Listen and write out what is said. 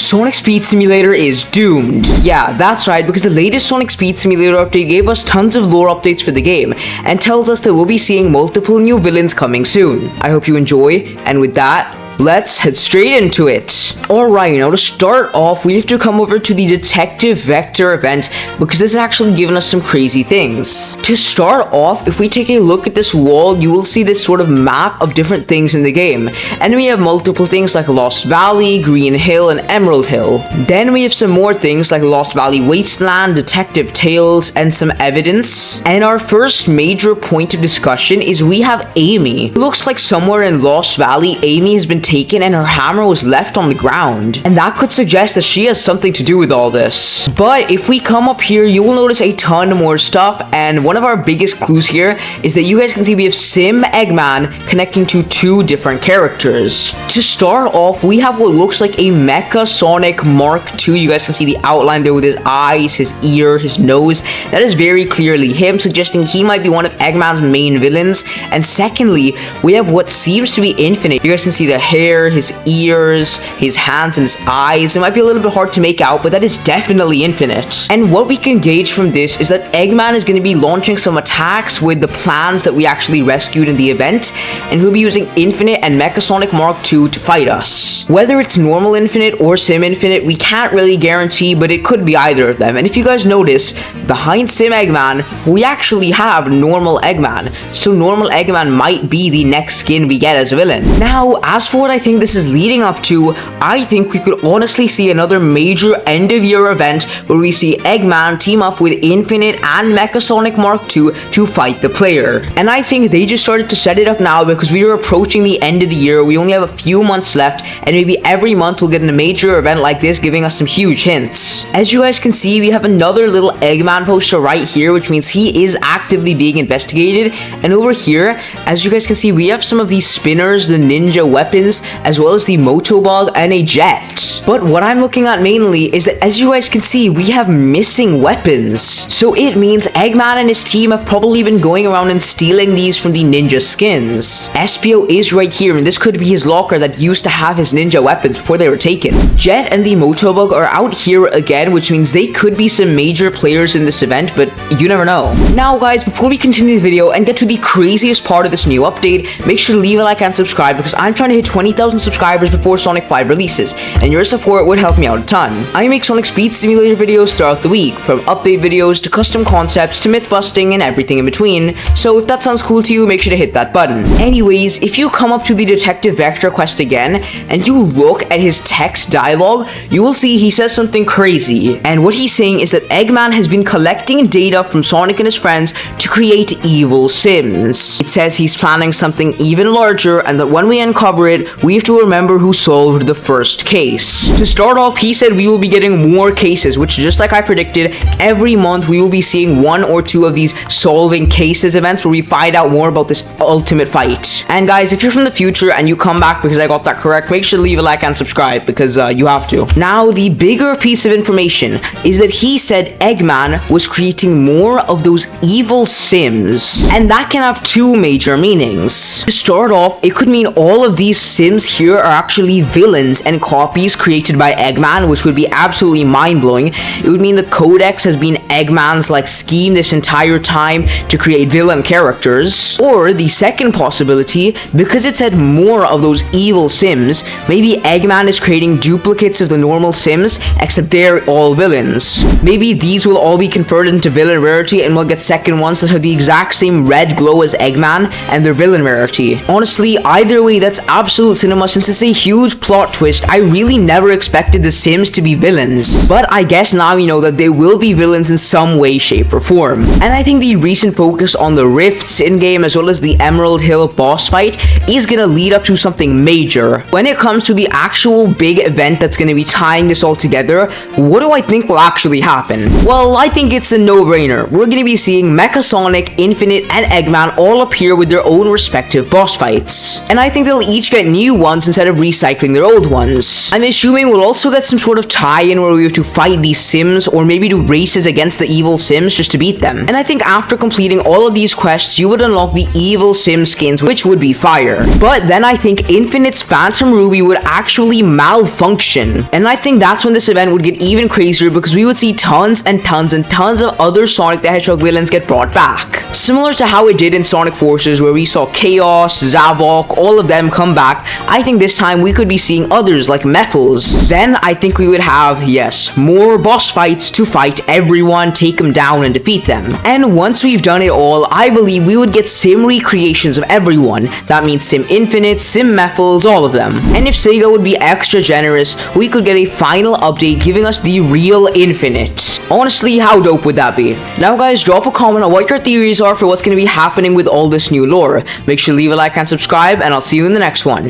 Sonic Speed Simulator is doomed. Yeah, that's right, because the latest Sonic Speed Simulator update gave us tons of lore updates for the game, and tells us that we'll be seeing multiple new villains coming soon. I hope you enjoy, and with that, let's head straight into it. Alright, now to start off, we have to come over to the Detective Vector event because this has actually given us some crazy things. To start off, if we take a look at this wall, you will see this sort of map of different things in the game. And we have multiple things like Lost Valley, Green Hill, and Emerald Hill. Then we have some more things like Lost Valley Wasteland, Detective Tales, and some evidence. And our first major point of discussion is we have Amy. It looks like somewhere in Lost Valley, Amy has been taken and her hammer was left on the ground, and that could suggest that she has something to do with all this. But if we come up here, you will notice a ton more stuff, and one of our biggest clues here is that you guys can see we have Sim Eggman connecting to two different characters. To start off, we have what looks like a Mecha Sonic Mark II. You guys can see the outline there with his eyes, his ear, his nose. That is very clearly him, suggesting he might be one of Eggman's main villains. And secondly, we have what seems to be Infinite. You guys can see the hair, his ears, his hands, and his eyes. It might be a little bit hard to make out, but that is definitely Infinite. And what we can gauge from this is that Eggman is going to be launching some attacks with the plans that we actually rescued in the event, and he'll be using Infinite and Mecha Sonic Mark II to fight us. Whether it's normal Infinite or Sim Infinite, we can't really guarantee, but it could be either of them. And if you guys notice, behind Sim Eggman, we actually have normal Eggman. So normal Eggman might be the next skin we get as a villain. Now, as for what I think this is leading up to, I think we could honestly see another major end-of-year event where we see Eggman team up with Infinite and Mecha Sonic Mark II to fight the player. And I think they just started to set it up now because we are approaching the end of the year. We only have a few months left, and maybe every month we'll get a major event like this giving us some huge hints. As you guys can see, we have another little Eggman poster right here, which means he is actively being investigated. And over here, as you guys can see, we have some of these spinners, the ninja weapons, as well as the Motobug and a jet. But what I'm looking at mainly is that, as you guys can see, we have missing weapons. So it means Eggman and his team have probably been going around and stealing these from the ninja skins. Espio is right here, and this could be his locker that used to have his ninja weapons before they were taken. Jet and the Motobug are out here again, which means they could be some major players in this event, but you never know. Now guys, before we continue the video and get to the craziest part of this new update, make sure to leave a like and subscribe because I'm trying to hit 20,000 subscribers before Sonic 5 releases, and your support would help me out a ton. I make Sonic Speed Simulator videos throughout the week, from update videos to custom concepts to myth busting and everything in between, so if that sounds cool to you, make sure to hit that button. Anyways, if you come up to the Detective Vector quest again, and you look at his text dialogue, you will see he says something crazy, and what he's saying is that Eggman has been collecting data from Sonic and his friends to create evil Sims. It says he's planning something even larger, and that when we uncover it, we have to remember who solved the first case. To start off, he said we will be getting more cases, which, just like I predicted, every month we will be seeing one or two of these solving cases events where we find out more about this ultimate fight. And guys, if you're from the future and you come back because I got that correct, make sure to leave a like and subscribe because you have to. Now, the bigger piece of information is that he said Eggman was creating more of those evil Sims, and that can have two major meanings. To start off, it could mean all of these Sims here are actually villains and copies created by Eggman, which would be absolutely mind-blowing. It would mean the Codex has been Eggman's scheme this entire time to create villain characters. Or the second possibility, because it said more of those evil Sims, maybe Eggman is creating duplicates of the normal Sims, except they're all villains. Maybe these will all be converted into villain rarity, and we'll get second ones that have the exact same red glow as Eggman, and their villain rarity. Honestly, either way, that's absolute cinema since it's a huge plot twist. I really never expected the Sims to be villains, but I guess now we know that they will be villains in some way, shape, or form. And I think the recent focus on the rifts in-game as well as the Emerald Hill boss fight is gonna lead up to something major. When it comes to the actual big event that's gonna be tying this all together, what do I think will actually happen? Well, I think it's a no-brainer. We're gonna be seeing Mecha Sonic, Infinite, and Eggman all appear with their own respective boss fights. And I think they'll each get new ones instead of recycling their old ones. I'm assuming we'll also get some sort of tie-in where we have to fight these Sims, or maybe do races against the evil Sims just to beat them. And I think after completing all of these quests, you would unlock the evil Sim skins, which would be fire. But then I think Infinite's Phantom Ruby would actually malfunction. And I think that's when this event would get even crazier, because we would see tons and tons and tons of other Sonic the Hedgehog villains get brought back. Similar to how it did in Sonic Forces, where we saw Chaos, Zavok, all of them come back, I think this time we could be seeing others like Meffles. Then I think we would have, yes, more boss fights to fight everyone, take them down, and defeat them. And once we've done it all, I believe we would get Sim recreations of everyone. That means Sim Infinite, Sim Meffles, all of them. And if Sega would be extra generous, we could get a final update giving us the real Infinite. Honestly, how dope would that be? Now guys, drop a comment on what your theories are for what's going to be happening with all this new lore. Make sure to leave a like and subscribe, and I'll see you in the next one.